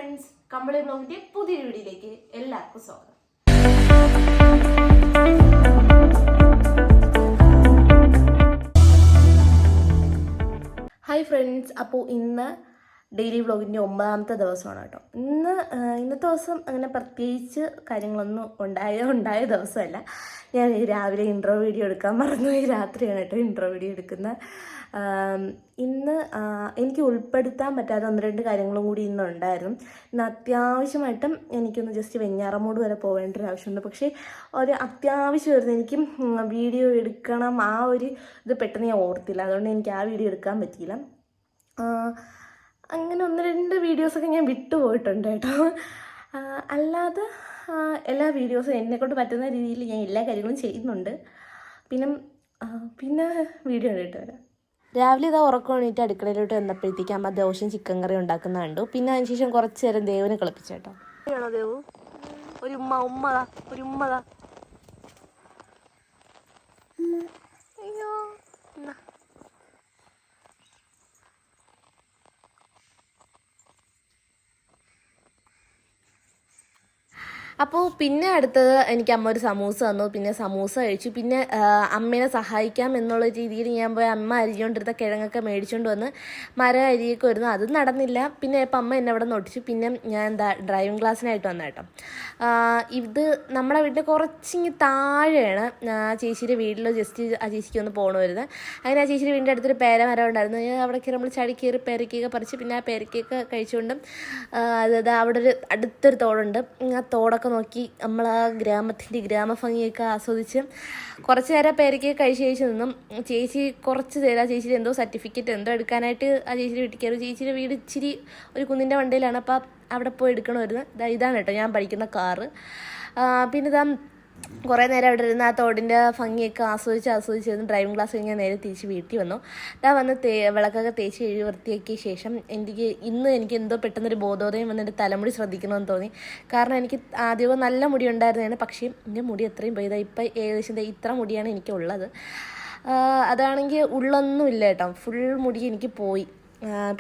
Friends, കമ്പളി ബ്ലോഗിന്റെ പുതിയൊരു വീഡിയോയിലേക്ക് എല്ലാവർക്കും സ്വാഗതം. ഹായ് ഫ്രണ്ട്സ്, അപ്പോൾ ഇന്ന് ഡെയിലി വ്ളോഗിൻ്റെ 9ാമത്തെ ദിവസമാണ് കേട്ടോ. ഇന്നത്തെ ദിവസം അങ്ങനെ പ്രത്യേകിച്ച് കാര്യങ്ങളൊന്നും ഉണ്ടായ ദിവസമല്ല. ഞാൻ രാവിലെ ഇൻട്രോ വീഡിയോ എടുക്കാൻ മറന്നുപോയി. രാത്രിയാണ് കേട്ടോ ഇൻട്രോ വീഡിയോ എടുക്കുന്നത്. ഇന്ന് എനിക്ക് ഉൾപ്പെടുത്താൻ പറ്റാത്ത 1-2 കാര്യങ്ങളും കൂടി ഇന്നുണ്ടായിരുന്നു. ഇന്ന് അത്യാവശ്യമായിട്ടും എനിക്കൊന്ന് ജസ്റ്റ് വെഞ്ഞാറമൂട് വരെ പോകേണ്ട ഒരു ആവശ്യമുണ്ട്. പക്ഷേ ഒരു അത്യാവശ്യമായിരുന്നു, എനിക്ക് വീഡിയോ എടുക്കണം. ആ ഒരു ഇത് പെട്ടെന്ന് ഞാൻ ഓർത്തില്ല, അതുകൊണ്ട് എനിക്ക് ആ വീഡിയോ എടുക്കാൻ പറ്റിയില്ല. അങ്ങനെ 1-2 വീഡിയോസൊക്കെ ഞാൻ വിട്ടുപോയിട്ടുണ്ട് കേട്ടോ. അല്ലാതെ എല്ലാ വീഡിയോസും എന്നെക്കൊണ്ട് പറ്റുന്ന രീതിയിൽ ഞാൻ എല്ലാ കാര്യങ്ങളും ചെയ്യുന്നുണ്ട്. പിന്നെ വീഡിയോ കണ്ടിട്ട് വരാം. രാവിലെ ഇതാ ഉറക്കം എണീറ്റ് അടുക്കളയിലോട്ട് വന്നപ്പോഴത്തേക്ക് അമ്മ ദോശയും ചിക്കൻ കറി ഉണ്ടാക്കുന്ന കണ്ടു. പിന്നെ അതിനുശേഷം കുറച്ച് നേരം ദേവനെ കളിപ്പിച്ചു കേട്ടോ. ആണോ ദേവു? ഒരു ഉമ്മതാ. അയ്യോ, അപ്പോൾ പിന്നെ അടുത്തത് എനിക്ക് അമ്മ ഒരു സമൂസ തന്നു. പിന്നെ സമൂസ കഴിച്ചു. പിന്നെ അമ്മേനെ സഹായിക്കാം എന്നുള്ള രീതിയിൽ ഞാൻ പോയി അമ്മ അരിഞ്ഞുകൊണ്ടിരുന്ന കിഴങ്ങൊക്കെ മേടിച്ചുകൊണ്ട് വന്ന് മരം അരിയൊക്കെ വരുന്നു. അതും നടന്നില്ല. പിന്നെ ഇപ്പം അമ്മ എന്നെ അവിടെ നിന്ന് ഒട്ടിച്ചു. പിന്നെ ഞാൻ ഡ്രൈവിംഗ് ക്ലാസ്സിനായിട്ട് വന്ന കേട്ടോ. ഇത് നമ്മുടെ വീട്ടിൽ കുറച്ചിങ്ങ് താഴെയാണ്. ചേച്ചിയുടെ വീട്ടിൽ ജസ്റ്റ് ആ ചേച്ചിക്ക് ഒന്ന് പോകണമായിരുന്നു. അങ്ങനെ ആ ചേച്ചിയുടെ വീടിൻ്റെ അടുത്തൊരു പേരമരം ഉണ്ടായിരുന്നു. അവിടേക്ക് നമ്മൾ ചടി കയറി പേരക്കൊക്കെ പറിച്ച് പിന്നെ ആ പേരക്കൊക്കെ കഴിച്ചുകൊണ്ടും അതായത് അവിടെ ഒരു അടുത്തൊരു തോടുണ്ട്. ആ തോടൊക്കെ നോക്കി നമ്മൾ ആ ഗ്രാമഭംഗിയൊക്കെ ആസ്വദിച്ച് കുറച്ച് നേരം പേരയ്ക്ക് കഴിച്ച് നിന്നും. ചേച്ചി കുറച്ച് നേരം ആ ചേച്ചിയുടെ എന്തോ സർട്ടിഫിക്കറ്റ് എന്തോ എടുക്കാനായിട്ട് ആ ചേച്ചിയുടെ വീട്ടിൽ കയറി. ചേച്ചിയുടെ വീട് ഇച്ചിരി ഒരു കുന്നിൻ്റെ വണ്ടിയിലാണ്. അപ്പോൾ അവിടെ പോയി എടുക്കണമായിരുന്നു. ഇതാണ് കേട്ടോ ഞാൻ പഠിക്കുന്ന കാറ്. പിന്നെ ഇതാ കുറേ നേരം അവിടെ ഇരുന്ന് ആ തോടിൻ്റെ ഭംഗിയൊക്കെ ആസ്വദിച്ചിരുന്നു. ഡ്രൈവിംഗ് ക്ലാസ് കഴിഞ്ഞാൽ നേരെ തിരിച്ച് വീട്ടിൽ വന്നു. വന്ന് വിളക്കൊക്കെ തേച്ച് കഴുകി വൃത്തിയാക്കിയ ശേഷം എനിക്ക് എന്തോ പെട്ടെന്നൊരു ബോധോദയം വന്നിട്ട് തലമുടി ശ്രദ്ധിക്കണമെന്ന് തോന്നി. കാരണം എനിക്ക് ആദ്യമൊക്കെ നല്ല മുടി ഉണ്ടായിരുന്നതാണ്. പക്ഷേ എൻ്റെ മുടി എത്രയും പോയതാണ്. ഇപ്പം ഏകദേശം ഇത്ര മുടിയാണ് എനിക്കുള്ളത്. അതാണെങ്കിൽ ഉള്ളൊന്നുമില്ല കേട്ടോ, ഫുൾ മുടി എനിക്ക് പോയി.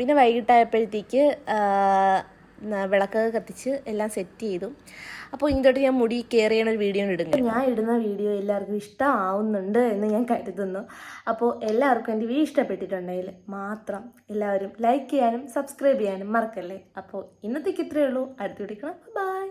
പിന്നെ വൈകിട്ടായപ്പോഴത്തേക്ക് വിളക്കൊക്കെ കത്തിച്ച് എല്ലാം സെറ്റ് ചെയ്തു. അപ്പോൾ ഇങ്ങോട്ട് ഞാൻ മുടി കെയർ ചെയ്യണ ഒരു വീഡിയോ ഇടുന്നു. ഞാൻ ഇടുന്ന വീഡിയോ എല്ലാവർക്കും ഇഷ്ടമാവുന്നുണ്ട് എന്ന് ഞാൻ കരുതുന്നു. അപ്പോൾ എല്ലാവർക്കും എൻ്റെ വീഡിയോ ഇഷ്ടപ്പെട്ടിട്ടുണ്ടെങ്കിൽ മാത്രം എല്ലാവരും ലൈക്ക് ചെയ്യാനും സബ്സ്ക്രൈബ് ചെയ്യാനും മറക്കല്ലേ. അപ്പോൾ ഇന്നത്തേക്ക് ഇത്രയേ ഉള്ളൂ. അടുത്ത് പിടിക്കണം. ബൈ.